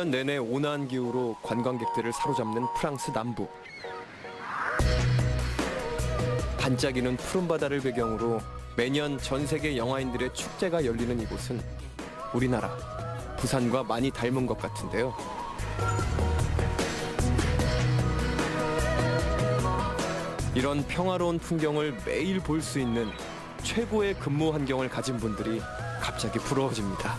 1년 내내 온화한 기후로 관광객들을 사로잡는 프랑스 남부. 반짝이는 푸른 바다를 배경으로 매년 전 세계 영화인들의 축제가 열리는 이곳은 우리나라 부산과 많이 닮은 것 같은데요. 이런 평화로운 풍경을 매일 볼 수 있는 최고의 근무 환경을 가진 분들이 갑자기 부러워집니다.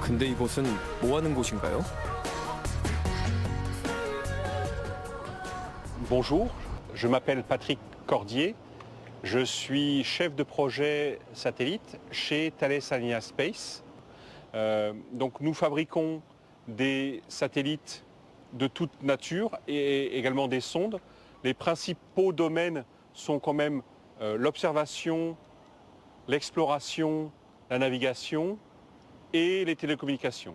근데 이곳은 뭐 하는 곳인가요? Bonjour, je m'appelle Patrick Cordier. Je suis chef de projet satellite chez Thales Alenia Space. Donc nous fabriquons des satellites de toute nature et également des sondes. Les principaux domaines sont quand même l'observation, l'exploration, la navigation et les télécommunications.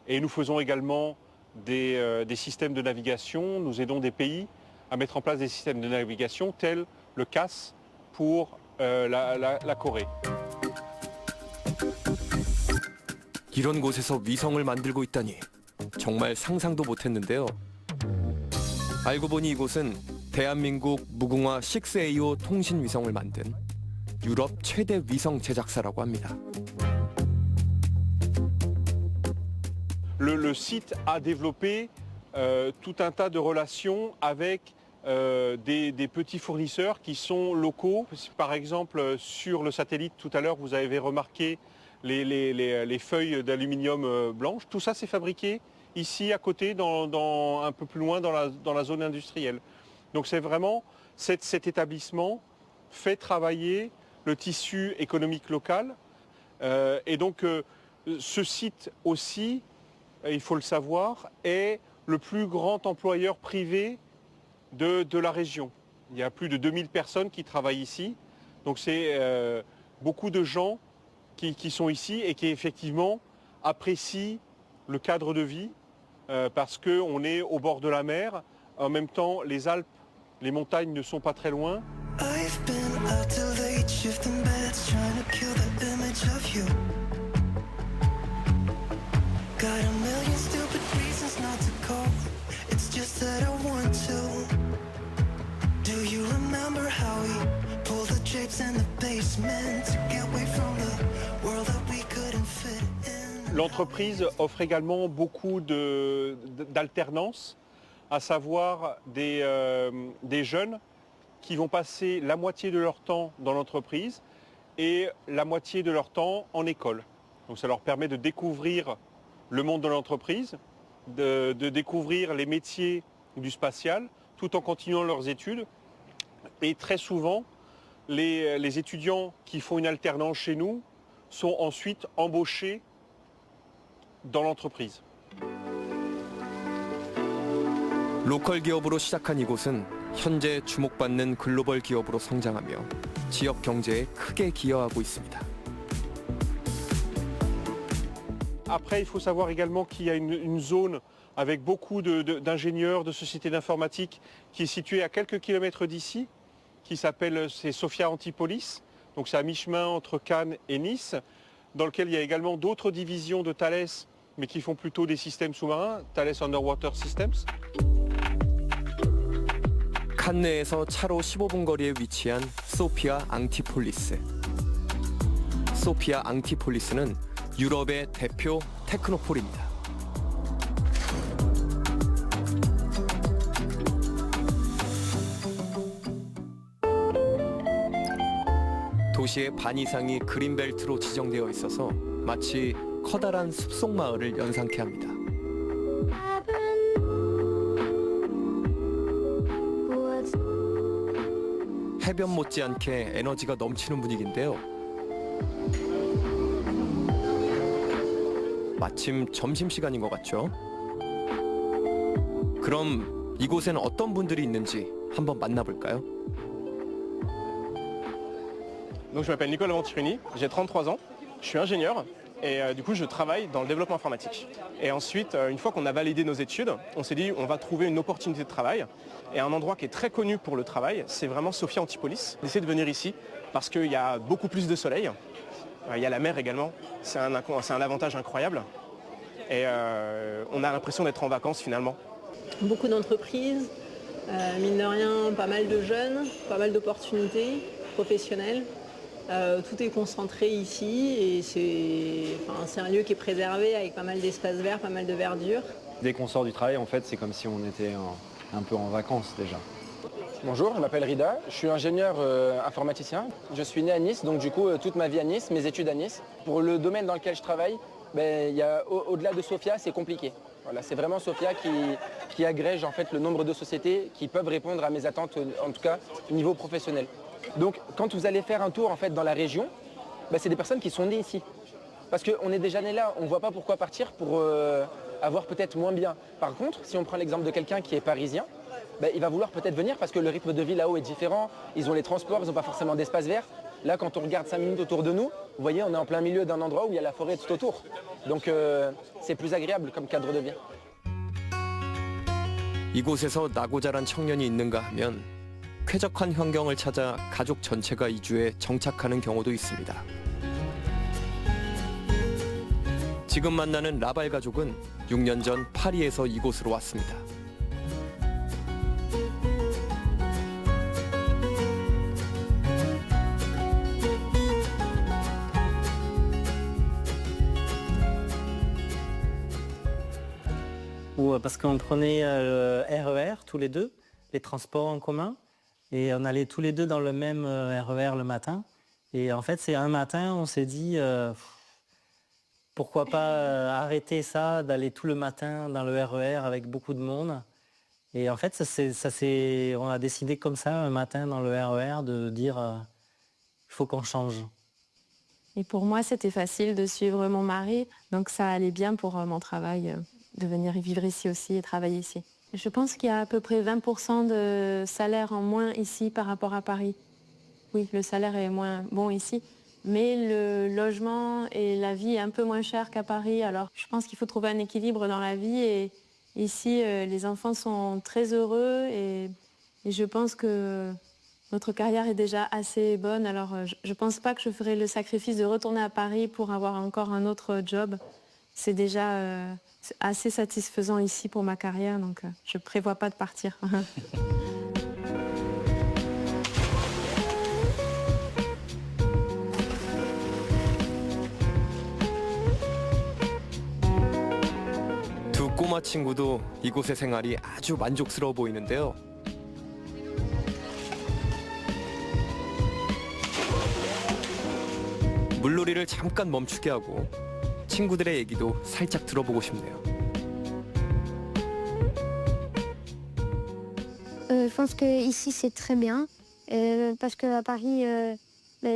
Et nous faisons également des systèmes de navigation. Nous aidons des pays à mettre en place des systèmes de navigation tels le CAS pour la Corée. 이런 곳에서 위성을 만들고 있다니 정말 상상도 못했는데요. 알고 보니 이곳은 대한민국 무궁화 6AO 통신 위성을 만든 유럽 최대 위성 제작사라고 합니다. Le site a développé tout un tas de relations avec des petits fournisseurs qui sont locaux. Par exemple, sur le satellite, tout à l'heure, vous avez remarqué les feuilles d'aluminium blanches. Tout ça, c'est fabriqué ici, à côté, un peu plus loin, dans la zone industrielle. Donc c'est vraiment, cet établissement fait travailler le tissu économique local. Et donc, ce site aussi, il faut le savoir, est le plus grand employeur privé de la région. Il y a plus de 2000 personnes qui travaillent ici. Donc c'est beaucoup de gens qui sont ici et qui effectivement apprécient le cadre de vie parce qu'on est au bord de la mer. En même temps, les Alpes, les montagnes ne sont pas très loin. I've been out till late, shifting beds, trying to kill the image of you. Got a million stupid reasons not to call. It's just that I want to. Do you remember how we pulled the drapes in the basement to get away from the world that we couldn't fit in? L'entreprise offre également beaucoup d'alternance, à savoir des jeunes qui vont passer la moitié de leur temps dans l'entreprise et la moitié de leur temps en école. Donc ça leur permet de découvrir le monde de l'entreprise, de découvrir les métiers du spatial, tout en continuant leurs études. Et très souvent, les étudiants qui font une alternance chez nous sont ensuite embauchés dans l'entreprise. 로컬 기업으로 시작한 이곳은 현재 주목받는 글로벌 기업으로 성장하며 지역 경제에 크게 기여하고 있습니다. Après, il faut savoir également qu'il y a une zone avec beaucoup d'ingénieurs, de sociétés d'informatique qui est située à quelques kilomètres d'ici, qui s'appelle Sophia Antipolis. Donc c'est à mi-chemin entre Cannes et Nice, dans lequel il y a également d'autres divisions de Thales, mais qui font plutôt des systèmes sous-marins, Thales Underwater Systems. 칸네에서 차로 15분 거리에 위치한 소피아 앙티폴리스. 소피아 앙티폴리스는 유럽의 대표 테크노폴입니다. 도시의 반 이상이 그린벨트로 지정되어 있어서 마치 커다란 숲속 마을을 연상케 합니다. 해변 못지않게 에너지가 넘치는 분위기인데요. 마침 점심시간인 것 같죠? 그럼 이곳에는 어떤 분들이 있는지 한번 만나볼까요? Donc je m'appelle Nicolas Venturini, j'ai 33 ans, je suis ingénieur et du coup je travaille dans le développement informatique. Et ensuite, une fois qu'on a validé nos études, on s'est dit on va trouver une opportunité de travail. Et un endroit qui est très connu pour le travail, c'est vraiment Sophia Antipolis. On essaie de venir ici parce qu'il y a beaucoup plus de soleil. Il y a la mer également, c'est un avantage incroyable. Et on a l'impression d'être en vacances finalement. Beaucoup d'entreprises, mine de rien, pas mal de jeunes, pas mal d'opportunités professionnelles. Tout est concentré ici et c'est un lieu qui est préservé avec pas mal d'espaces verts, pas mal de verdure. Dès qu'on sort du travail, en fait, c'est comme si on était un peu en vacances déjà. Bonjour, je m'appelle Rida, je suis ingénieur informaticien. Je suis né à Nice, donc du coup toute ma vie à Nice, mes études à Nice. Pour le domaine dans lequel je travaille, au-delà de Sofia, c'est compliqué. Voilà, c'est vraiment Sofia qui agrège en fait le nombre de sociétés qui peuvent répondre à mes attentes, en tout cas au niveau professionnel. Donc quand vous allez faire un tour en fait dans la région, c'est des personnes qui sont nées ici. Parce qu'on est déjà né là, on ne voit pas pourquoi partir pour avoir peut-être moins bien. Par contre, si on prend l'exemple de quelqu'un qui est parisien, il va vouloir peut-être venir parce que le rythme de vie là-haut est différent, ils ont les transports, ils n'ont pas forcément d'espace vert. Là, quand on regarde 5 minutes autour de nous, vous voyez, on est en plein milieu d'un endroit où il y a la forêt tout autour. Donc c'est plus agréable comme cadre de vie. 이곳에서 나고 자란 청년이 있는가 하면 쾌적한 환경을 찾아 가족 전체가 이주해 정착하는 경우도 있습니다. 지금 만나는 라발 가족은 6년 전 파리에서 이곳으로 왔습니다. Parce qu'on prenait le RER tous les deux, les transports en commun, et on allait tous les deux dans le même RER le matin. Et en fait, c'est un matin, on s'est dit, pourquoi pas arrêter ça, d'aller tout le matin dans le RER avec beaucoup de monde. Et en fait, on a décidé comme ça, un matin dans le RER, de dire, il faut qu'on change. Et pour moi, c'était facile de suivre mon mari, donc ça allait bien pour mon travail. De venir vivre ici aussi et travailler ici. Je pense qu'il y a à peu près 20% de salaire en moins ici par rapport à Paris. Oui, le salaire est moins bon ici, mais le logement et la vie est un peu moins cher qu'à Paris. Alors je pense qu'il faut trouver un équilibre dans la vie et ici les enfants sont très heureux et je pense que notre carrière est déjà assez bonne. Alors je ne pense pas que je ferai le sacrifice de retourner à Paris pour avoir encore un autre job. C'est déjà assez satisfaisant ici pour ma carrière, donc je ne prévois pas de partir. 두 꼬마 친구도 이곳의 생활이 아주 만족스러워 보이는데요. 물놀이를 잠깐 멈추게 하고 친구들의 얘기도 살짝 들어보고 싶네요. Je pense qu'ici c'est très bien, parce qu'à Paris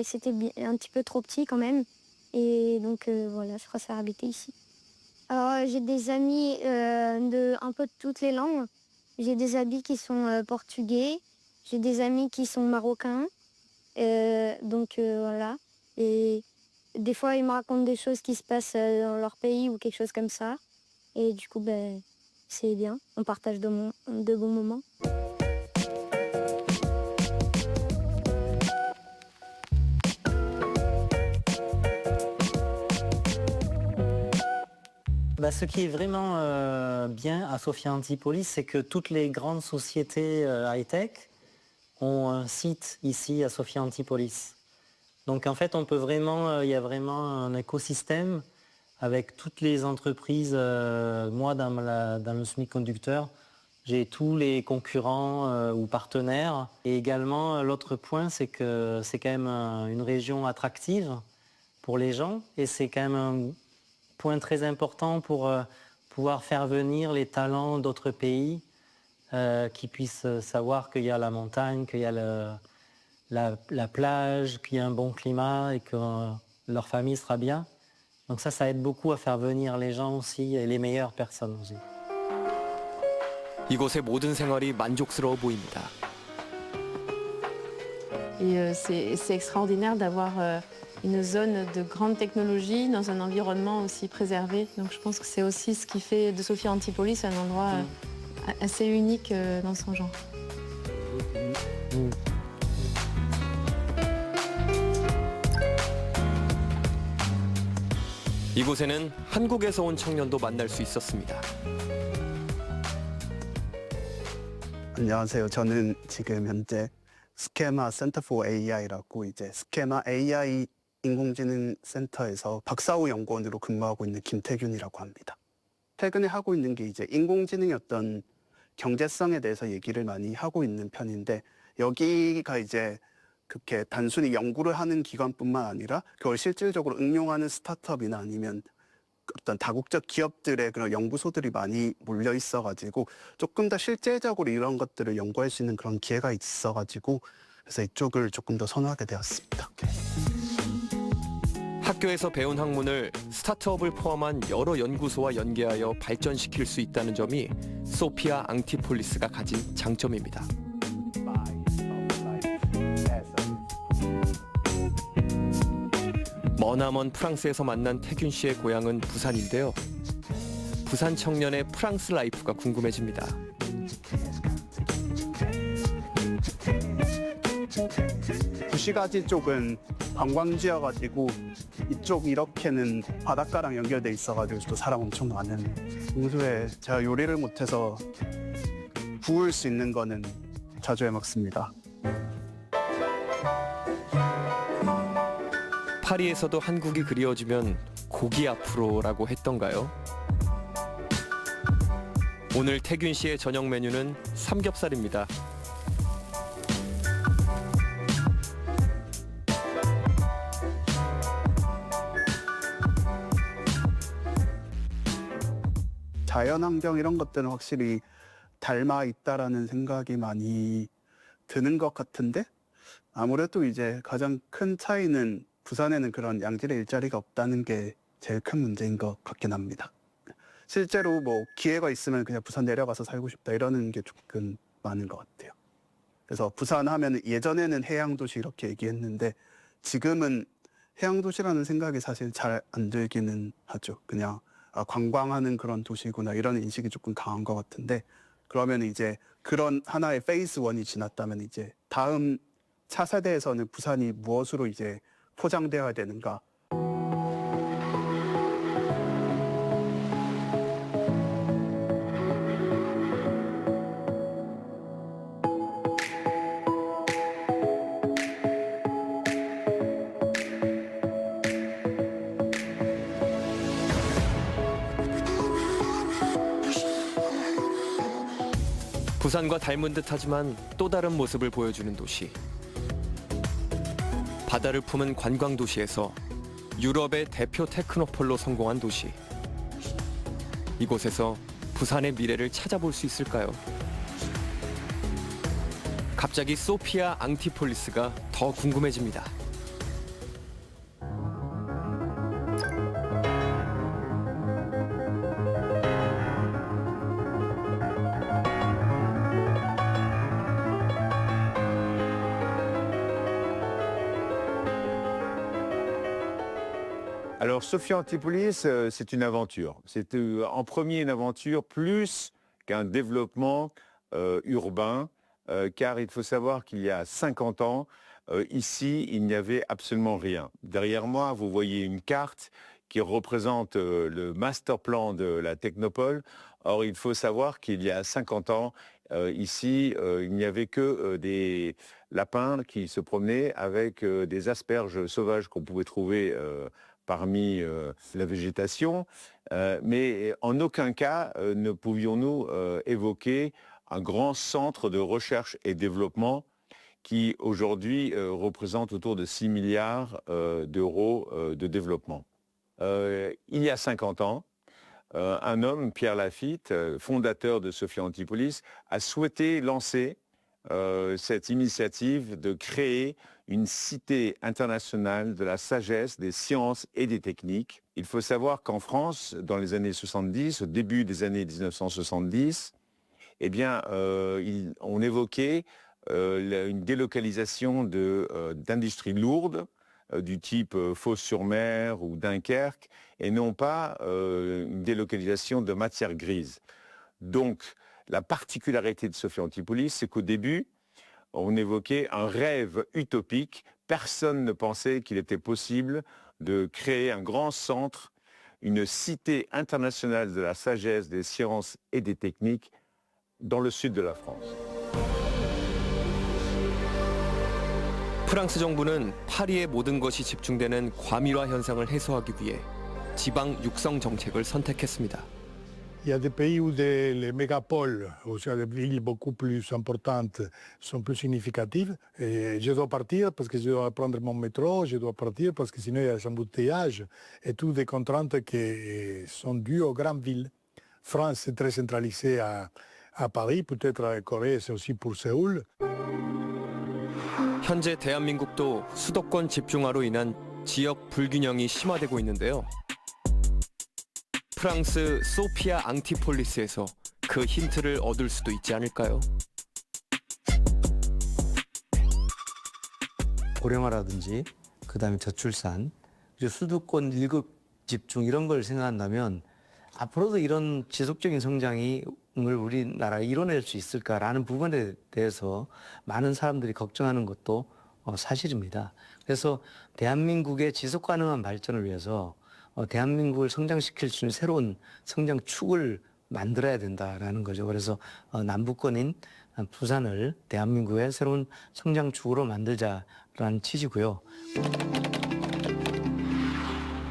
c'était un petit peu trop petit quand même. Et donc voilà, je préfère habiter ici. Alors j'ai des amis de un peu de toutes les langues. J'ai des amis qui sont portugais, j'ai des amis qui sont marocains. Donc voilà. Et des fois, ils me racontent des choses qui se passent dans leur pays ou quelque chose comme ça. Et du coup, c'est bien. On partage de bons moments. Ce qui est vraiment bien à Sophia Antipolis, c'est que toutes les grandes sociétés high-tech ont un site ici à Sophia Antipolis. Donc en fait, il y a vraiment un écosystème avec toutes les entreprises. Moi, dans le semi-conducteur, j'ai tous les concurrents ou partenaires. Et également, l'autre point, c'est que c'est quand même une région attractive pour les gens. Et c'est quand même un point très important pour pouvoir faire venir les talents d'autres pays qui puissent savoir qu'il y a la montagne, qu'il y a la plage, qu'il y a un bon climat et que leur famille sera bien. Donc ça aide beaucoup à faire venir les gens aussi et les meilleures personnes aussi. 이곳의 모든 생활이 만족스러워 보입니다. Et c'est extraordinaire d'avoir une zone de grande technologie dans un environnement aussi préservé. Donc je pense que c'est aussi ce qui fait de Sophia Antipolis un endroit assez unique dans son genre. 이곳에는 한국에서 온 청년도 만날 수 있었습니다. 안녕하세요. 저는 지금 현재 스케마 센터 포 AI라고 이제 스케마 AI 인공지능 센터에서 박사후 연구원으로 근무하고 있는 김태균이라고 합니다. 최근에 하고 있는 게 이제 인공지능의 어떤 경제성에 대해서 얘기를 많이 하고 있는 편인데 여기가 이제 그렇게 단순히 연구를 하는 기관뿐만 아니라 그걸 실질적으로 응용하는 스타트업이나 아니면 어떤 다국적 기업들의 그런 연구소들이 많이 몰려 있어가지고 조금 더 실제적으로 이런 것들을 연구할 수 있는 그런 기회가 있어가지고 그래서 이쪽을 조금 더 선호하게 되었습니다. 학교에서 배운 학문을 스타트업을 포함한 여러 연구소와 연계하여 발전시킬 수 있다는 점이 소피아 앙티폴리스가 가진 장점입니다. 머나먼 프랑스에서 만난 태균 씨의 고향은 부산인데요. 부산 청년의 프랑스 라이프가 궁금해집니다. 구시가지 쪽은 관광지여가지고 이쪽 이렇게는 바닷가랑 연결돼 있어가지고 또 사람 엄청 많은. 평소에 제가 요리를 못해서 구울 수 있는 거는 자주 해 먹습니다. 파리에서도 한국이 그리워지면 고기 앞으로라고 했던가요? 오늘 태균 씨의 저녁 메뉴는 삼겹살입니다. 자연환경 이런 것들은 확실히 닮아 있다라는 생각이 많이 드는 것 같은데 아무래도 이제 가장 큰 차이는 부산에는 그런 양질의 일자리가 없다는 게 제일 큰 문제인 것 같긴 합니다. 실제로 뭐 기회가 있으면 그냥 부산 내려가서 살고 싶다 이러는 게 조금 많은 것 같아요. 그래서 부산 하면 예전에는 해양도시 이렇게 얘기했는데 지금은 해양도시라는 생각이 사실 잘 안 들기는 하죠. 그냥 관광하는 그런 도시구나 이런 인식이 조금 강한 것 같은데 그러면 이제 그런 하나의 페이스 1이 지났다면 이제 다음 차세대에서는 부산이 무엇으로 이제 포장되어야 되는가. 부산과 닮은 듯하지만 또 다른 모습을 보여주는 도시. 바다를 품은 관광 도시에서 유럽의 대표 테크노폴로 성공한 도시. 이곳에서 부산의 미래를 찾아볼 수 있을까요? 갑자기 소피아 앙티폴리스가 더 궁금해집니다. Alors, Sophia Antipolis, c'est une aventure. C'est en premier une aventure plus qu'un développement urbain, car il faut savoir qu'il y a 50 ans, ici, il n'y avait absolument rien. Derrière moi, vous voyez une carte qui représente le master plan de la Technopole. Or, il faut savoir qu'il y a 50 ans, ici, il n'y avait que des lapins qui se promenaient avec des asperges sauvages qu'on pouvait trouver parmi la végétation, mais en aucun cas ne pouvions-nous évoquer un grand centre de recherche et développement qui aujourd'hui représente autour de 6 milliards d'euros de développement. Il y a 50 ans, un homme, Pierre Lafitte, fondateur de Sophia Antipolis, a souhaité lancer cette initiative de créer une cité internationale de la sagesse, des sciences et des techniques. Il faut savoir qu'en France, dans les années 70, au début des années 1970, eh bien, on évoquait une délocalisation d'industries lourdes du type Fos-sur-Mer ou Dunkerque, et non pas une délocalisation de matières grises. Donc, la particularité de Sophia Antipolis, c'est qu'au début, on évoquait un rêve utopique. Personne ne pensait qu'il était possible de créer un grand centre une cité internationale de la sagesse, des sciences et des techniques dans le sud de la France. 프랑스 정부는 파리의 모든 것이 집중되는 과밀화 현상을 해소하기 위해 지방 육성 정책을 선택했습니다. Il y a des pays où les mégapoles, ou soit des villes beaucoup plus importantes, sont plus significatives. Et je dois partir parce que je dois prendre mon métro, je dois partir parce que sinon il y a des embouteillages et toutes des contraintes qui sont dues aux grandes villes. France, c'est très centralisé à Paris, peut-être à Corée, c'est aussi pour Séoul. 현재 대한민국도 수도권 집중화로 인한 지역 불균형이 심화되고 있는데요. 프랑스 소피아 앙티폴리스에서 그 힌트를 얻을 수도 있지 않을까요? 고령화라든지 그다음에 저출산, 그리고 수도권 일극 집중 이런 걸 생각한다면 앞으로도 이런 지속적인 성장을 우리나라가 이뤄낼 수 있을까라는 부분에 대해서 많은 사람들이 걱정하는 것도 사실입니다. 그래서 대한민국의 지속 가능한 발전을 위해서 대한민국을 성장시킬 수 있는 새로운 성장 축을 만들어야 된다라는 거죠. 그래서 남부권인 부산을 대한민국의 새로운 성장 축으로 만들자라는 취지고요.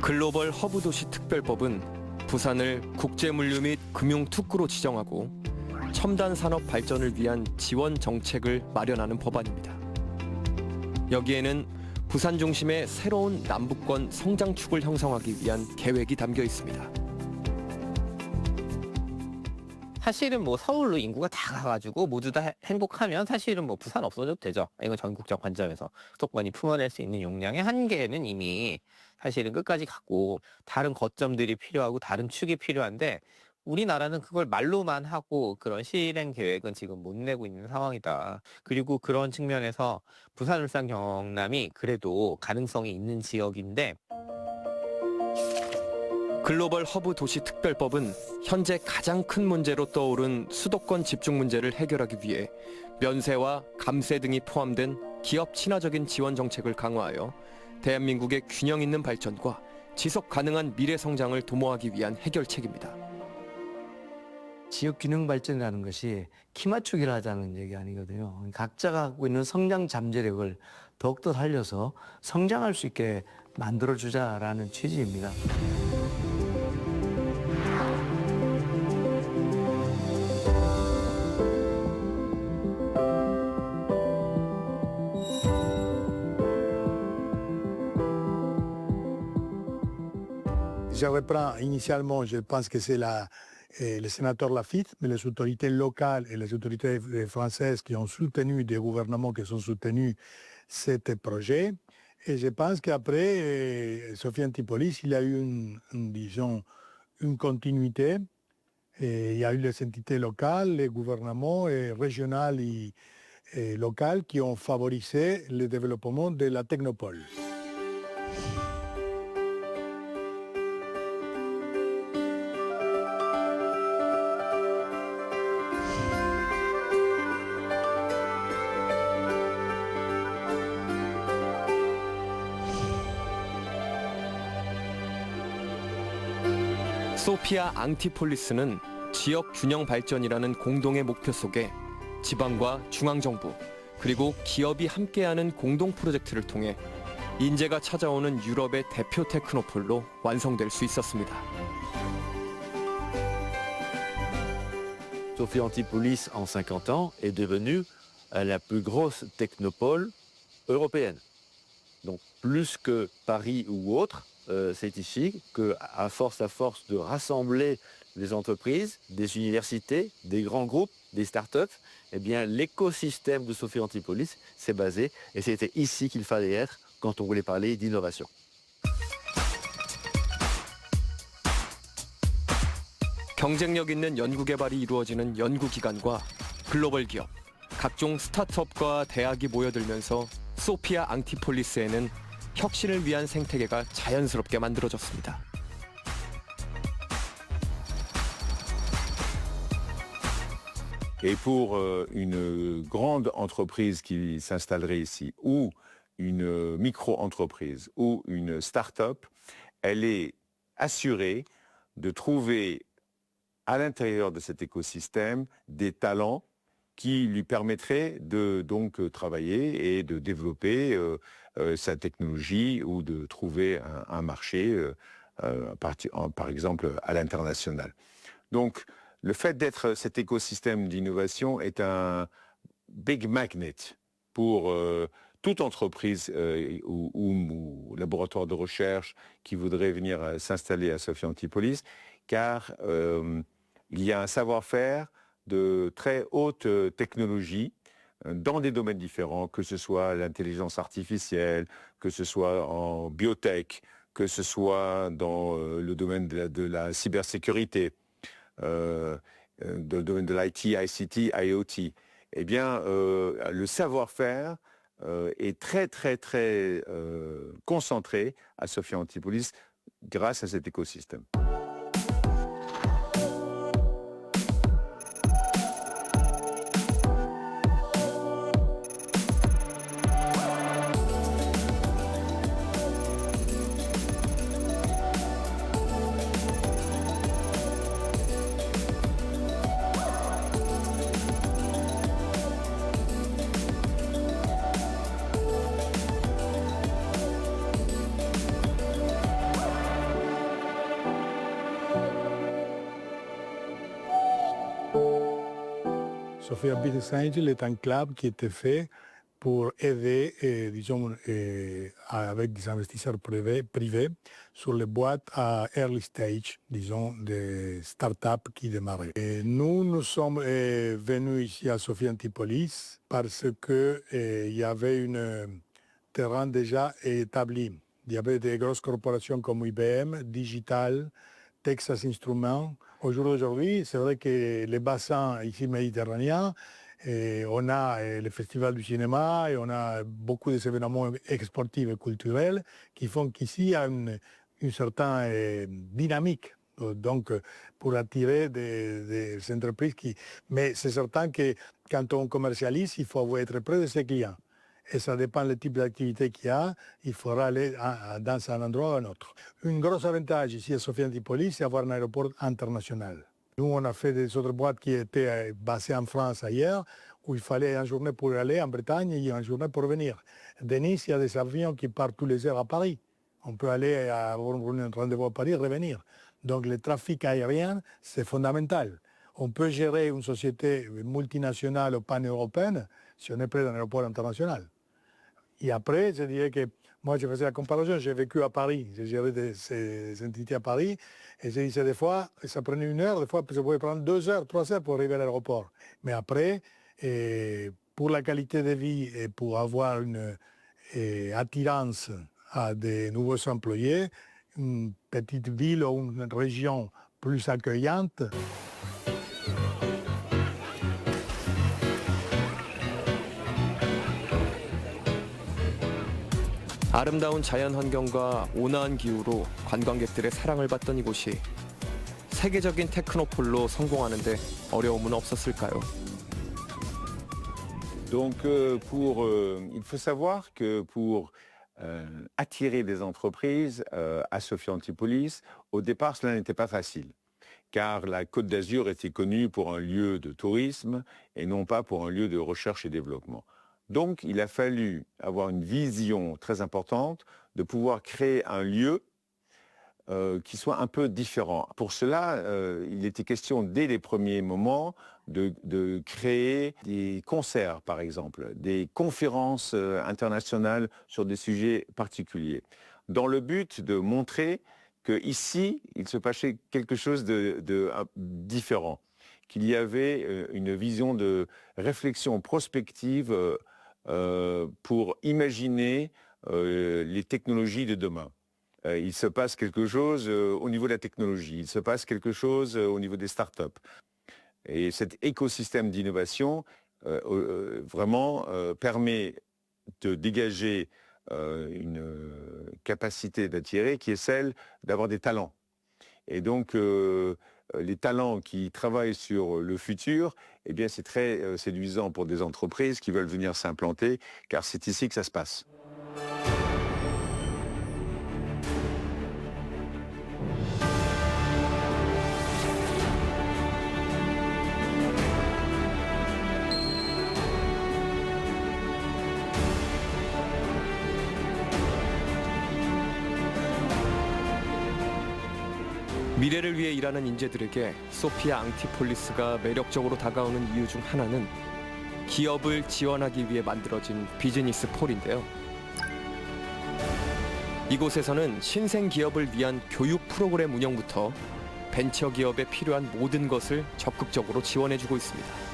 글로벌 허브 도시 특별법은 부산을 국제 물류 및 금융 특구로 지정하고 첨단 산업 발전을 위한 지원 정책을 마련하는 법안입니다. 여기에는 부산 중심의 새로운 남부권 성장축을 형성하기 위한 계획이 담겨 있습니다. 사실은 뭐 서울로 인구가 다 가가지고 모두 다 행복하면 사실은 뭐 부산 없어져도 되죠. 이건 전국적 관점에서 수도권이 품어낼 수 있는 용량의 한계는 이미 사실은 끝까지 갔고 다른 거점들이 필요하고 다른 축이 필요한데 우리나라는 그걸 말로만 하고 그런 실행 계획은 지금 못 내고 있는 상황이다. 그리고 그런 측면에서 부산, 울산, 경남이 그래도 가능성이 있는 지역인데 글로벌 허브 도시 특별법은 현재 가장 큰 문제로 떠오른 수도권 집중 문제를 해결하기 위해 면세와 감세 등이 포함된 기업 친화적인 지원 정책을 강화하여 대한민국의 균형 있는 발전과 지속 가능한 미래 성장을 도모하기 위한 해결책입니다. 지역 균형 발전이라는 것이 키 맞추기를 하자는 얘기 아니거든요. 각자가 갖고 있는 성장 잠재력을 더욱더 살려서 성장할 수 있게 만들어주자라는 취지입니다. Je reprends initialement, je pense que c'est le sénateur Laffitte, mais les autorités locales et les autorités françaises qui ont soutenu, des gouvernements qui ont soutenu ce projet. Et je pense qu'après, Sophie Antipolis, il y a eu une continuité. Et il y a eu les entités locales, les gouvernements régionaux et locaux qui ont favorisé le développement de la technopole. 소피아 앙티폴리스는 지역 균형 발전이라는 공동의 목표 속에 지방과 중앙정부 그리고 기업이 함께하는 공동 프로젝트를 통해 인재가 찾아오는 유럽의 대표 테크노폴로 완성될 수 있었습니다. Sophie Antipolis, en 50 ans, est devenue la plus grosse technopole européenne. Donc plus que Paris ou autre, c'est ici qu'à force de rassembler des entreprises, des universités, des grands groupes, des start-up, eh bien l'écosystème de Sophie Antipolis s'est basé et c'était ici qu'il fallait être quand on voulait parler d'innovation. 경쟁력 있는 연구개발이 이루어지는 연구기관과 글로벌 기업, 각종 스타트업과 대학이 모여들면서 소피아 앙티폴리스에는 혁신을 위한 생태계가 자연스럽게 만들어졌습니다. Et pour une grande entreprise qui s'installerait ici, ou une micro-entreprise, ou une start-up, elle est assurer de trouver à l'intérieur de cet écosystème des talents qui lui permettraient de donc travailler et de développer sa technologie ou de trouver un marché, par exemple à l'international. Donc le fait d'être cet écosystème d'innovation est un big magnet pour toute entreprise ou laboratoire de recherche qui voudrait venir s'installer à Sophia Antipolis, car il y a un savoir-faire de très haute technologie dans des domaines différents, que ce soit l'intelligence artificielle, que ce soit en biotech, que ce soit dans le domaine de la cybersécurité, dans le domaine de l'IT, ICT, IoT. Eh bien, le savoir-faire est très concentré à Sophia Antipolis grâce à cet écosystème. Sophia Business Angel est un club qui était fait pour aider, avec des investisseurs privés sur les boîtes à early stage, disons, des startups qui démarraient. Et nous sommes venus ici à Sophia Antipolis parce qu'il y avait un terrain déjà établi. Il y avait des grosses corporations comme IBM, Digital, Texas Instruments. Aujourd'hui, c'est vrai que les bassins ici méditerranéens, on a le festival du cinéma et on a beaucoup d'événements sportifs et culturels qui font qu'ici il y a une certaine dynamique. Donc, pour attirer des entreprises qui... Mais c'est certain que quand on commercialise, il faut être près de ses clients. Et ça dépend du type d'activité qu'il y a, il faudra aller dans un endroit ou un autre. Un gros avantage ici à Sophia Antipolis, c'est avoir un aéroport international. Nous, on a fait des autres boîtes qui étaient basées en France ailleurs, où il fallait une journée pour aller en Bretagne et une journée pour venir. De Nice, il y a des avions qui partent tous les heures à Paris. On peut aller avoir un rendez-vous à Paris et revenir. Donc le trafic aérien, c'est fondamental. On peut gérer une société multinationale ou pan-européenne si on est près d'un aéroport international. Et après, je dirais que moi, je faisais la comparaison, j'ai vécu à Paris, j'ai géré ces entités à Paris, et je disais des fois, ça prenait 1 heure, des fois, ça pouvait prendre 2 heures, 3 heures pour arriver à l'aéroport. Mais après, pour la qualité de vie et pour avoir une attirance à des nouveaux employés, une petite ville ou une région plus accueillante. 아름다운 자연 환경과 온화한 기후로 관광객들의 사랑을 받던 이곳이 세계적인 테크노폴로 성공하는데 어려움은 없었을까요? Donc, il faut savoir que pour attirer des entreprises à Sophia Antipolis, au départ, cela n'était pas facile, car la Côte d'Azur était connue pour un lieu de tourisme et non pas pour un lieu de recherche et développement. Donc, il a fallu avoir une vision très importante de pouvoir créer un lieu qui soit un peu différent. Pour cela, il était question dès les premiers moments de créer des concerts, par exemple, des conférences internationales sur des sujets particuliers, dans le but de montrer qu'ici, il se passait quelque chose de différent, qu'il y avait une vision de réflexion prospective pour imaginer les technologies de demain. Il se passe quelque chose au niveau de la technologie, il se passe quelque chose au niveau des startups. Et cet écosystème d'innovation vraiment permet de dégager une capacité d'attirer qui est celle d'avoir des talents. Et donc, les talents qui travaillent sur le futur, eh bien, c'est très séduisant pour des entreprises qui veulent venir s'implanter, car c'est ici que ça se passe. 미래를 위해 일하는 인재들에게 소피아 앙티폴리스가 매력적으로 다가오는 이유 중 하나는 기업을 지원하기 위해 만들어진 비즈니스 폴인데요. 이곳에서는 신생 기업을 위한 교육 프로그램 운영부터 벤처 기업에 필요한 모든 것을 적극적으로 지원해주고 있습니다.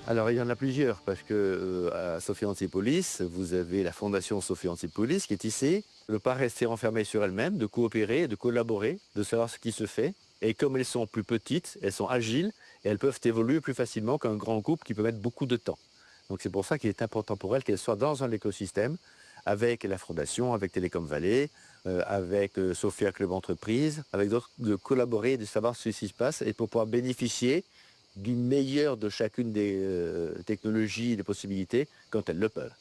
Alors il y en a plusieurs parce que à Sophia Antipolis, vous avez la fondation Sophia Antipolis qui est ici. Ne pas rester enfermée sur elle-même, de coopérer, de collaborer, de savoir ce qui se fait. Et comme elles sont plus petites, elles sont agiles et elles peuvent évoluer plus facilement qu'un grand groupe qui peut mettre beaucoup de temps. Donc c'est pour ça qu'il est important pour elles qu'elles soient dans un écosystème avec la fondation, avec Télécom Valley, avec Sophia Club Entreprise, avec d'autres, de collaborer, de savoir ce qui se passe et pour pouvoir bénéficier du meilleur de chacune des technologies et des possibilités quand elles le peuvent.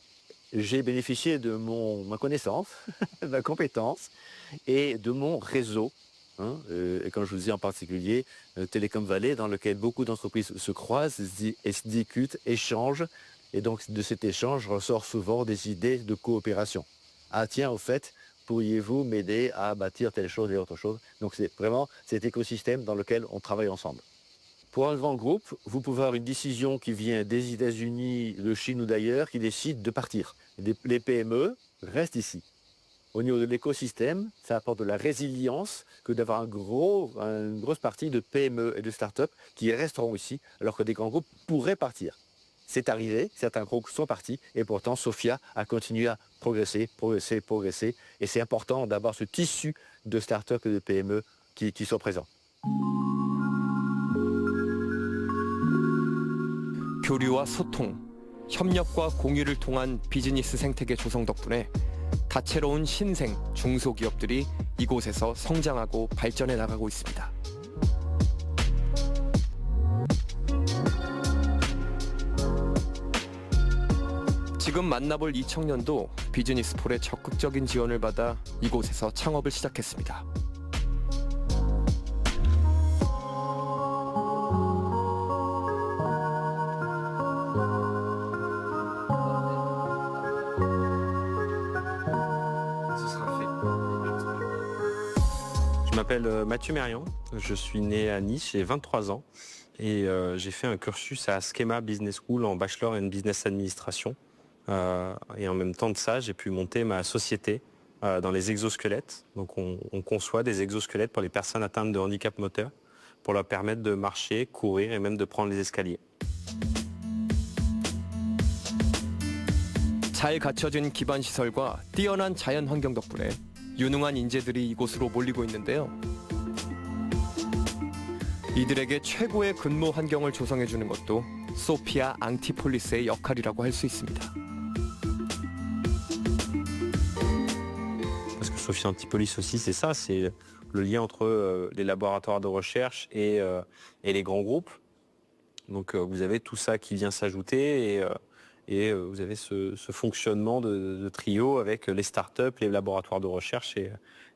J'ai bénéficié de ma connaissance, de ma compétence et de mon réseau. Et comme je vous dis en particulier, Télécom Valley, dans lequel beaucoup d'entreprises se croisent et se discutent, échangent. Et donc de cet échange ressort souvent des idées de coopération. Ah tiens, au fait, pourriez-vous m'aider à bâtir telle chose et autre chose? Donc c'est vraiment cet écosystème dans lequel on travaille ensemble. Pour un grand groupe, vous pouvez avoir une décision qui vient des États-Unis, de Chine ou d'ailleurs, qui décide de partir. Les PME restent ici. Au niveau de l'écosystème, ça apporte de la résilience que d'avoir une grosse partie de PME et de start-up qui resteront ici, alors que des grands groupes pourraient partir. C'est arrivé, certains groupes sont partis, et pourtant Sophia a continué à progresser. Et c'est important d'avoir ce tissu de start-up et de PME qui sont présents. 교류와 소통, 협력과 공유를 통한 비즈니스 생태계 조성 덕분에 다채로운 신생, 중소기업들이 이곳에서 성장하고 발전해 나가고 있습니다. 지금 만나볼 이 청년도 비즈니스 폴의 적극적인 지원을 받아 이곳에서 창업을 시작했습니다. Je m'appelle Mathieu Mérian, je suis né à Nice, j'ai 23 ans et j'ai fait un cursus à Schema Business School en Bachelor in Business Administration. Et en même temps de ça, j'ai pu monter ma société dans les exosquelettes. Donc on conçoit des exosquelettes pour les personnes atteintes de handicap moteur pour leur permettre de marcher, courir et même de prendre les escaliers. 잘 갖춰진 기반 시설과 뛰어난 자연 환경 덕분에 유능한 인재들이 이곳으로 몰리고 있는데요. 이들에게 최고의 근무 환경을 조성해주는 것도 소피아 앙티폴리스의 역할이라고 할 수 있습니다. Parce que Sophia Antipolis aussi, c'est ça, c'est le lien entre les laboratoires de recherche et les grands groupes. Donc vous avez tout ça qui vient s'ajouter et vous avez ce fonctionnement de trio avec les startups, les laboratoires de recherche et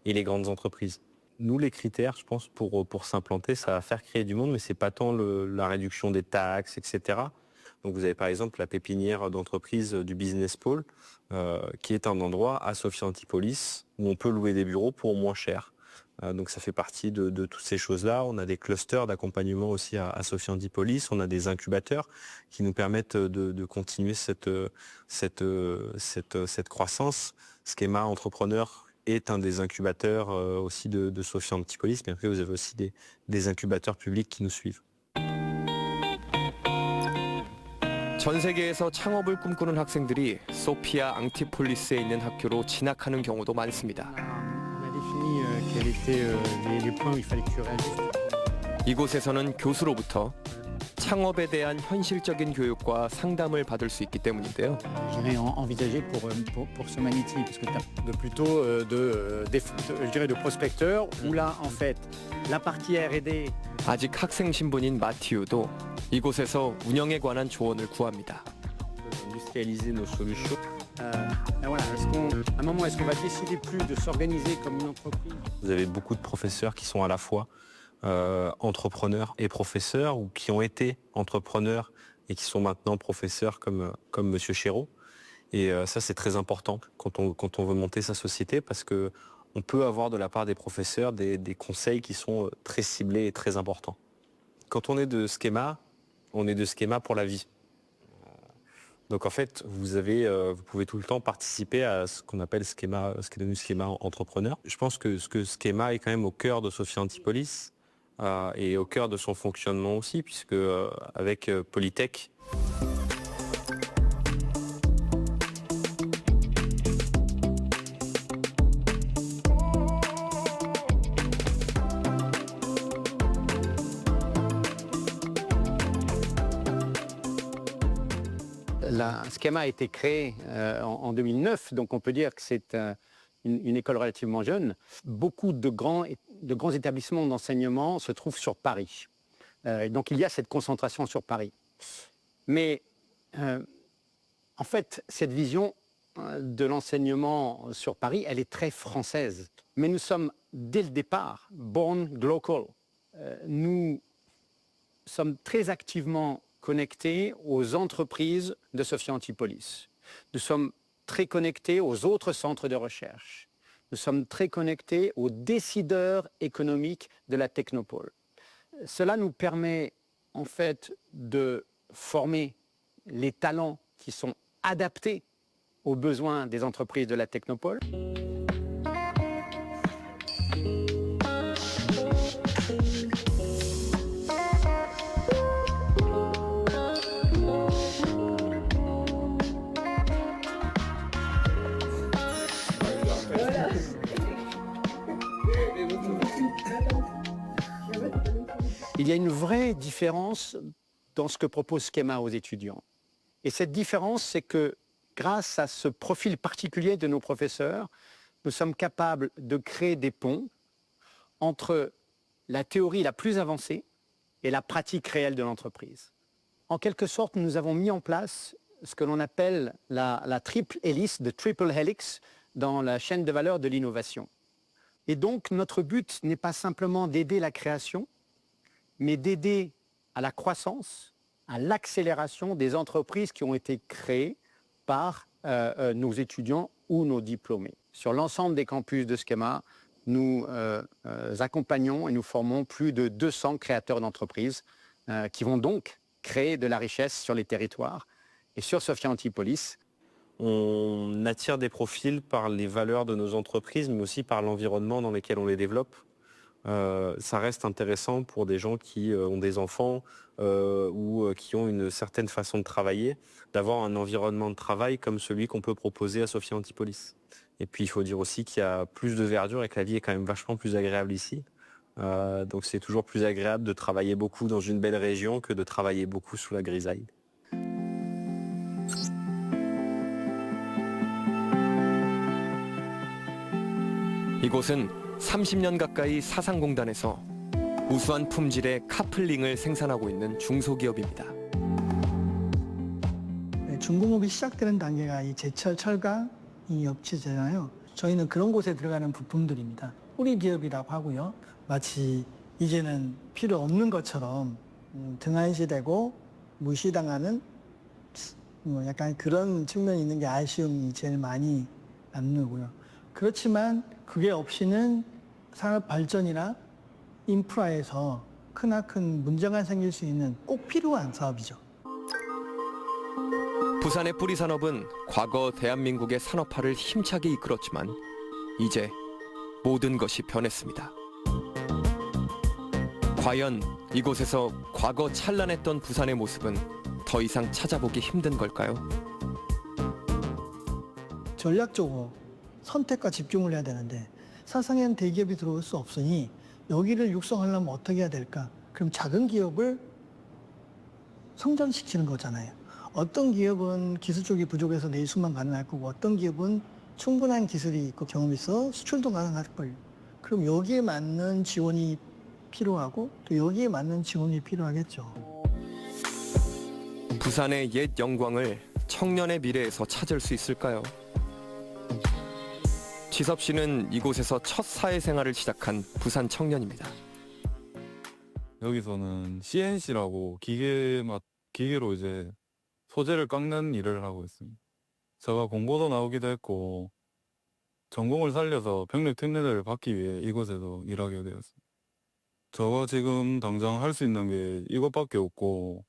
les grandes entreprises. Nous, les critères, je pense, pour s'implanter, ça va faire créer du monde, mais c'est pas tant la réduction des taxes, etc. Donc vous avez par exemple la pépinière d'entreprise du Business Pole, qui est un endroit à Sophia Antipolis où on peut louer des bureaux pour moins cher. Donc ça fait partie de toutes ces choses-là. On a des clusters d'accompagnement aussi à Sophia Antipolis. On a des incubateurs qui nous permettent de continuer cette croissance. Schema Entrepreneur est un des incubateurs aussi de Sophia Antipolis. Mais après, vous avez aussi des incubateurs publics qui nous suivent. 전 세계에서 창업을 꿈꾸는 학생들이 소피아 앙티폴리스에 있는 학교로 진학하는 경우도 많습니다. 이곳에서는 교수로부터 창업에 대한 현실적인 교육과 상담을 받을 수 있기 때문인데요. envisager pour ce Manity, parce que plutôt je dirais de prospecteur, où là en fait la partie R&D. 아직 학생 신분인 마티우도 이곳에서 운영에 관한 조언을 구합니다. Industrialiser nos solutions. Voilà, à un moment, est-ce qu'on va décider plus de s'organiser comme une entreprise? Vous avez beaucoup de professeurs qui sont à la fois entrepreneurs et professeurs, ou qui ont été entrepreneurs et qui sont maintenant professeurs comme Monsieur Chéreau. Et ça, c'est très important quand on veut monter sa société, parce que on peut avoir de la part des professeurs des conseils qui sont très ciblés et très importants. Quand on est de Schema pour la vie. Donc en fait, vous pouvez tout le temps participer à ce qu'on appelle Schema, ce qui est devenu Schema Entrepreneur. Je pense que Schema est quand même au cœur de Sophia Antipolis et au cœur de son fonctionnement aussi, puisque avec Polytech, La Schema a été créée en 2009, donc on peut dire que c'est une école relativement jeune. Beaucoup de grands établissements d'enseignement se trouvent sur Paris. Donc il y a cette concentration sur Paris. Mais en fait, cette vision de l'enseignement sur Paris, elle est très française. Mais nous sommes, dès le départ, born local. Nous sommes très activement connectés aux entreprises de Sophia Antipolis. Nous sommes très connectés aux autres centres de recherche. Nous sommes très connectés aux décideurs économiques de la technopole. Cela nous permet en fait de former les talents qui sont adaptés aux besoins des entreprises de la technopole. Il y a une vraie différence dans ce que propose Schema aux étudiants. Et cette différence, c'est que grâce à ce profil particulier de nos professeurs, nous sommes capables de créer des ponts entre la théorie la plus avancée et la pratique réelle de l'entreprise. En quelque sorte, nous avons mis en place ce que l'on appelle la triple hélice, the triple helix, dans la chaîne de valeur de l'innovation. Et donc, notre but n'est pas simplement d'aider la création, mais d'aider à la croissance, à l'accélération des entreprises qui ont été créées par nos étudiants ou nos diplômés. Sur l'ensemble des campus de Schema, nous accompagnons et nous formons plus de 200 créateurs d'entreprises qui vont donc créer de la richesse sur les territoires. Et sur Sophia Antipolis, on attire des profils par les valeurs de nos entreprises, mais aussi par l'environnement dans lequel on les développe. Ça reste intéressant pour des gens qui ont des enfants ou qui ont une certaine façon de travailler, d'avoir un environnement de travail comme celui qu'on peut proposer à Sophia Antipolis. Et puis il faut dire aussi qu'il y a plus de verdure et que la vie est quand même vachement plus agréable ici. Donc c'est toujours plus agréable de travailler beaucoup dans une belle région que de travailler beaucoup sous la grisaille. 이곳은 30년 가까이 사상공단에서 우수한 품질의 카플링을 생산하고 있는 중소기업입니다. 중공업이 시작되는 단계가 이 제철, 철강, 이 업체잖아요. 저희는 그런 곳에 들어가는 부품들입니다. 뿌리 기업이라고 하고요. 마치 이제는 필요 없는 것처럼 등한시되고 무시당하는 약간 그런 측면이 있는 게 아쉬움이 제일 많이 남는고요. 그렇지만 그게 없이는 산업 발전이나 인프라에서 크나큰 문제가 생길 수 있는 꼭 필요한 사업이죠. 부산의 뿌리 산업은 과거 대한민국의 산업화를 힘차게 이끌었지만 이제 모든 것이 변했습니다. 과연 이곳에서 과거 찬란했던 부산의 모습은 더 이상 찾아보기 힘든 걸까요? 전략적으로 선택과 집중을 해야 되는데 사상현 대기업이 들어올 수 없으니 여기를 육성하려면 어떻게 해야 될까? 그럼 작은 기업을 성장시키는 거잖아요. 어떤 기업은 기술 쪽이 부족해서 내수만 가능할 거고 어떤 기업은 충분한 기술이 있고 경험이 있어 수출도 가능할 거예요. 그럼 여기에 맞는 지원이 필요하고 또 여기에 맞는 지원이 필요하겠죠. 부산의 옛 영광을 청년의 미래에서 찾을 수 있을까요? 지섭 씨는 이곳에서 첫 사회생활을 시작한 부산 청년입니다. 여기서는 CNC라고 기계로 이제 소재를 깎는 일을 하고 있습니다. 제가 공고도 나오기도 했고 전공을 살려서 병력 특례를 받기 위해 이곳에서 일하게 되었습니다. 저가 지금 당장 할 수 있는 게 이것밖에 없고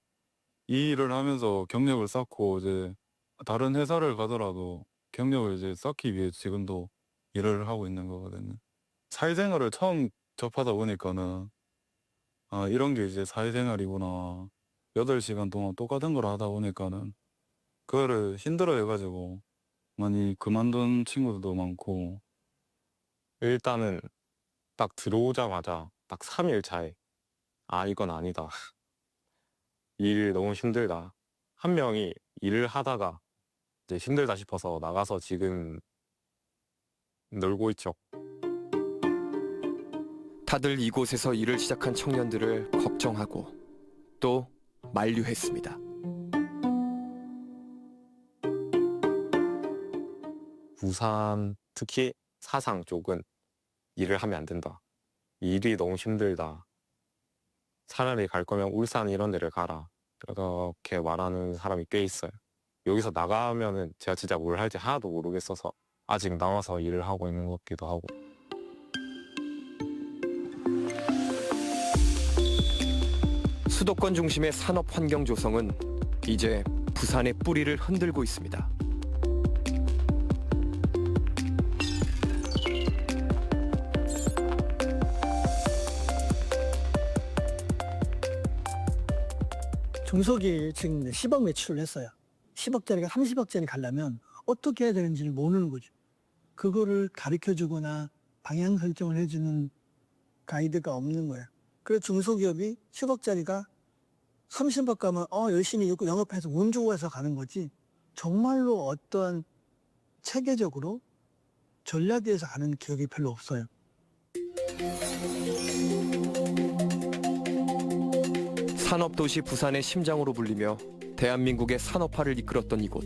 이 일을 하면서 경력을 쌓고 이제 다른 회사를 가더라도 경력을 이제 쌓기 위해 지금도 일을 하고 있는 거거든요. 사회생활을 처음 접하다 보니까는 아, 이런 게 이제 사회생활이구나. 8시간 동안 똑같은 걸 하다 보니까는 그거를 힘들어해가지고 많이 그만둔 친구들도 많고. 일단은 딱 들어오자마자 딱 3일 차에 아 이건 아니다. 일 너무 힘들다. 한 명이 일을 하다가 이제 힘들다 싶어서 나가서 지금 놀고 있죠. 다들 이곳에서 일을 시작한 청년들을 걱정하고 또 만류했습니다. 부산 특히 사상 쪽은 일을 하면 안 된다. 일이 너무 힘들다. 차라리 갈 거면 울산 이런 데를 가라. 그렇게 말하는 사람이 꽤 있어요. 여기서 나가면은 제가 진짜 뭘 할지 하나도 모르겠어서 아직 남아서 일을 하고 있는 것 같기도 하고. 수도권 중심의 산업 환경 조성은 이제 부산의 뿌리를 흔들고 있습니다. 중소기업 지금 10억 매출을 했어요. 10억짜리가 30억짜리 가려면 어떻게 해야 되는지를 모르는 거죠. 그거를 가르쳐주거나 방향 설정을 해주는 가이드가 없는 거예요. 그래서 중소기업이 10억짜리가 30억 가면 열심히 영업해서 운 주고 해서 가는 거지, 정말로 어떤 체계적으로 전략에서 가는 기업이 별로 없어요. 산업도시 부산의 심장으로 불리며 대한민국의 산업화를 이끌었던 이곳.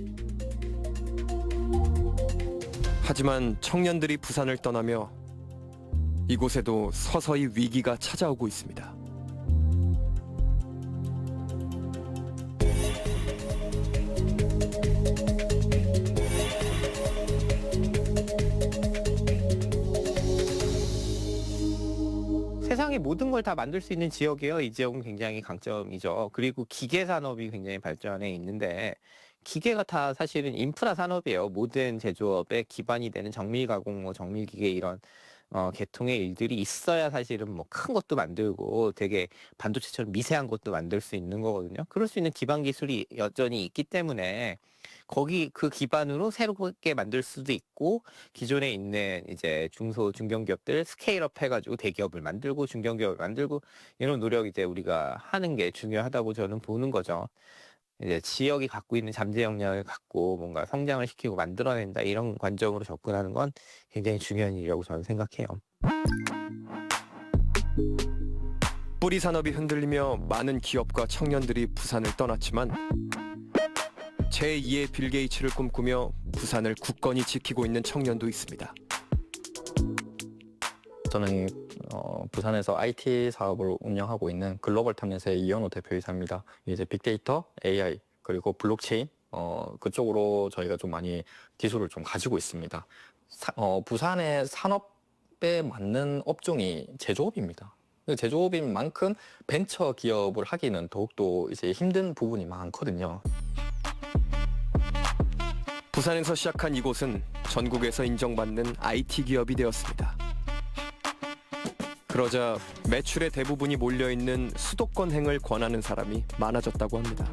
하지만 청년들이 부산을 떠나며 이곳에도 서서히 위기가 찾아오고 있습니다. 세상의 모든 걸 다 만들 수 있는 지역이에요. 이 지역은 굉장히 강점이죠. 그리고 기계 산업이 굉장히 발전해 있는데 기계가 다 사실은 인프라 산업이에요. 모든 제조업의 기반이 되는 정밀 가공, 정밀 기계 이런 계통의 일들이 있어야 사실은 뭐 큰 것도 만들고 되게 반도체처럼 미세한 것도 만들 수 있는 거거든요. 그럴 수 있는 기반 기술이 여전히 있기 때문에 거기 그 기반으로 새롭게 만들 수도 있고, 기존에 있는 이제 중견기업들 스케일업 해가지고 대기업을 만들고 중견기업을 만들고 이런 노력 이제 우리가 하는 게 중요하다고 저는 보는 거죠. 이제 지역이 갖고 있는 잠재 역량을 갖고 뭔가 성장을 시키고 만들어낸다, 이런 관점으로 접근하는 건 굉장히 중요한 일이라고 저는 생각해요. 뿌리 산업이 흔들리며 많은 기업과 청년들이 부산을 떠났지만 제2의 빌 게이츠를 꿈꾸며 부산을 굳건히 지키고 있는 청년도 있습니다. 저는 부산에서 IT 사업을 운영하고 있는 글로벌 탐넷의 이현호 대표이사입니다. 이제 빅데이터, AI, 그리고 블록체인 그쪽으로 저희가 좀 많이 기술을 좀 가지고 있습니다. 부산의 산업에 맞는 업종이 제조업입니다. 제조업인 만큼 벤처 기업을 하기는 더욱더 이제 힘든 부분이 많거든요. 부산에서 시작한 이곳은 전국에서 인정받는 IT 기업이 되었습니다. 그러자 매출의 대부분이 몰려있는 수도권행을 권하는 사람이 많아졌다고 합니다.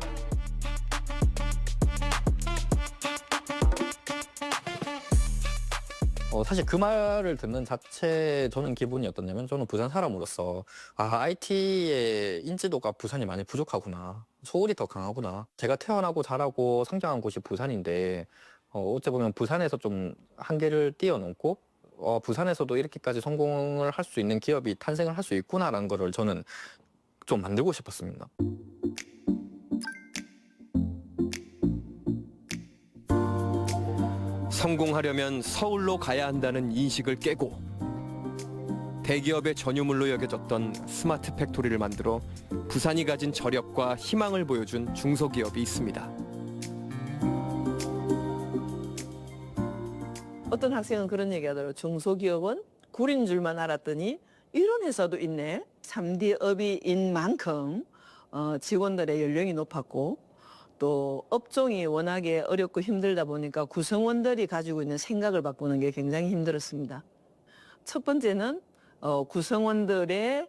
사실 그 말을 듣는 자체 저는 기분이 어떻냐면, 저는 부산 사람으로서 IT의 인지도가 부산이 많이 부족하구나, 서울이 더 강하구나. 제가 태어나고 자라고 성장한 곳이 부산인데 어찌 보면 부산에서 좀 한계를 뛰어넘고 부산에서도 이렇게까지 성공을 할 수 있는 기업이 탄생을 할 수 있구나라는 거를 저는 좀 만들고 싶었습니다. 성공하려면 서울로 가야 한다는 인식을 깨고 대기업의 전유물로 여겨졌던 스마트 팩토리를 만들어 부산이 가진 저력과 희망을 보여준 중소기업이 있습니다. 어떤 학생은 그런 얘기 하더라고요. 중소기업은 굴인 줄만 알았더니 이런 회사도 있네. 3D 업이인 만큼 직원들의 연령이 높았고 또 업종이 워낙에 어렵고 힘들다 보니까 구성원들이 가지고 있는 생각을 바꾸는 게 굉장히 힘들었습니다. 첫 번째는 구성원들의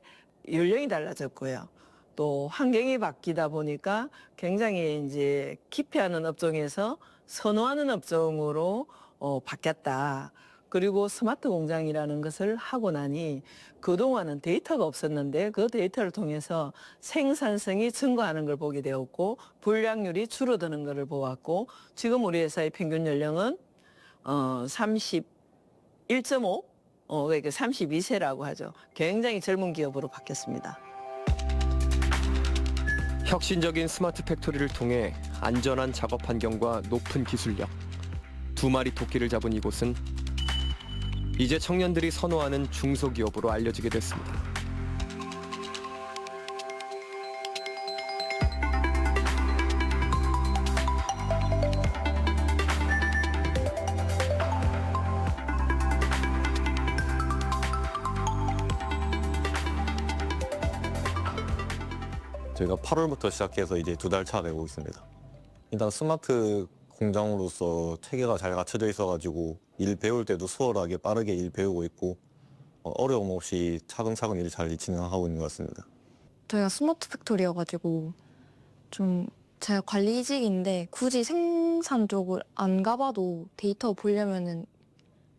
연령이 달라졌고요. 또 환경이 바뀌다 보니까 굉장히 이제 기피하는 업종에서 선호하는 업종으로 바뀌었다. 그리고 스마트 공장이라는 것을 하고 나니 그동안은 데이터가 없었는데 그 데이터를 통해서 생산성이 증가하는 걸 보게 되었고 불량률이 줄어드는 것을 보았고 지금 우리 회사의 평균 연령은 31.5, 그러니까 32세라고 하죠. 굉장히 젊은 기업으로 바뀌었습니다. 혁신적인 스마트 팩토리를 통해 안전한 작업 환경과 높은 기술력, 2마리 토끼를 잡은 이곳은 이제 청년들이 선호하는 중소기업으로 알려지게 됐습니다. 저희가 8월부터 시작해서 이제 2달 차 되고 있습니다. 일단 스마트 공장으로서 체계가 잘 갖춰져 있어가지고 일 배울 때도 수월하게 빠르게 일 배우고 있고 어려움 없이 차근차근 일을 잘 진행하고 있는 것 같습니다. 저희가 스마트 팩토리여가지고 좀 제가 관리직인데 굳이 생산 쪽을 안 가봐도 데이터 보려면은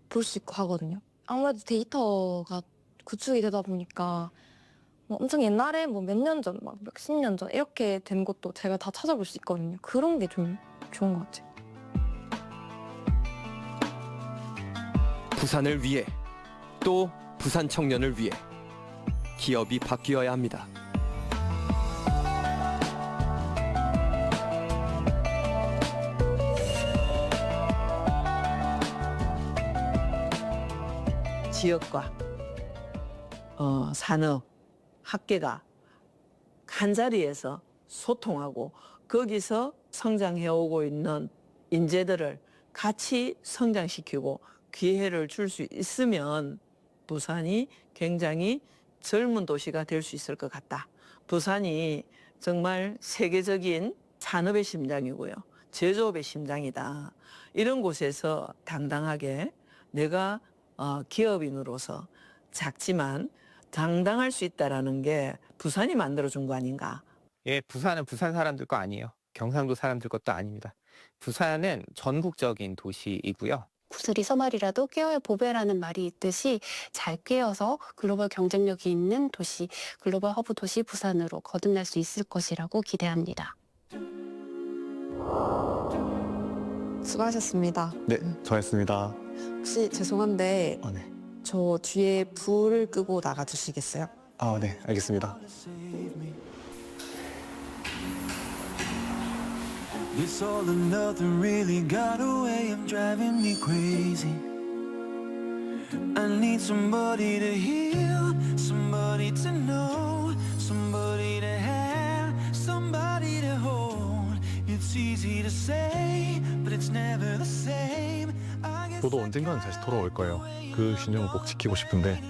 볼 수 있고 하거든요. 아무래도 데이터가 구축이 되다 보니까 뭐 엄청 옛날에 뭐 몇 년 전, 막 몇십 년 전 이렇게 된 것도 제가 다 찾아볼 수 있거든요. 그런 게 좀 좋은 것 같아요. 부산을 위해 또 부산 청년을 위해 기업이 바뀌어야 합니다. 지역과 산업, 학계가 한자리에서 소통하고 거기서 성장해오고 있는 인재들을 같이 성장시키고 기회를 줄 수 있으면 부산이 굉장히 젊은 도시가 될 수 있을 것 같다. 부산이 정말 세계적인 산업의 심장이고요. 제조업의 심장이다. 이런 곳에서 당당하게 내가 기업인으로서 작지만 당당할 수 있다는 게 부산이 만들어준 거 아닌가. 예, 부산은 부산 사람들 거 아니에요. 경상도 사람들 것도 아닙니다. 부산은 전국적인 도시이고요. 구슬이 서말이라도 꿰어야 보배라는 말이 있듯이 잘 꿰어서 글로벌 경쟁력이 있는 도시, 글로벌 허브 도시 부산으로 거듭날 수 있을 것이라고 기대합니다. 수고하셨습니다. 네, 수고하셨습니다. 혹시 죄송한데 저 뒤에 불을 끄고 나가주시겠어요? 아, 네, 알겠습니다. This all and nothing really got a way of driving me crazy. I need somebody to heal, somebody to know, somebody to have, somebody to hold. It's easy to say, but it's never the same. 저도 언젠가는 다시 돌아올 거예요. 그 균형을 꼭 지키고 싶은데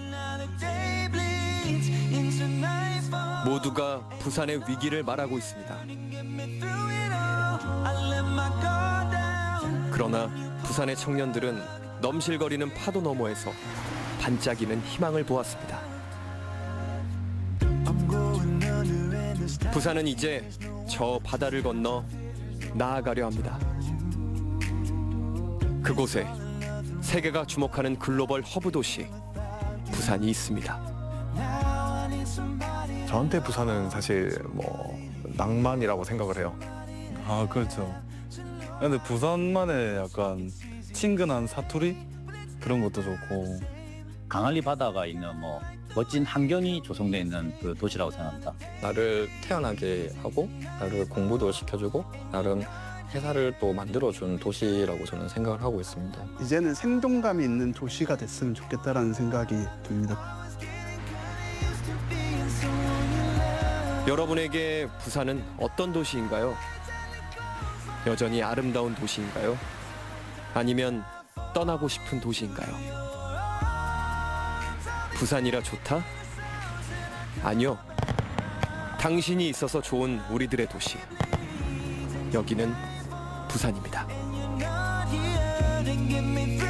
모두가 부산의 위기를 말하고 있습니다. 그러나 부산의 청년들은 넘실거리는 파도 너머에서 반짝이는 희망을 보았습니다. 부산은 이제 저 바다를 건너 나아가려 합니다. 그곳에 세계가 주목하는 글로벌 허브 도시 부산이 있습니다. 저한테 부산은 사실 뭐 낭만이라고 생각을 해요. 아, 그렇죠. 근데 부산만의 약간 친근한 사투리 그런 것도 좋고 강한리 바다가 있는 뭐 멋진 환경이 조성되어 있는 그 도시라고 생각합니다. 나를 태어나게 하고 나를 공부도 시켜주고 나름 회사를 또 만들어준 도시라고 저는 생각을 하고 있습니다. 이제는 생동감이 있는 도시가 됐으면 좋겠다라는 생각이 듭니다. 여러분에게 부산은 어떤 도시인가요? 여전히 아름다운 도시인가요? 아니면 떠나고 싶은 도시인가요? 부산이라 좋다? 아니요. 당신이 있어서 좋은 우리들의 도시. 여기는 부산입니다. You're not here to get me through.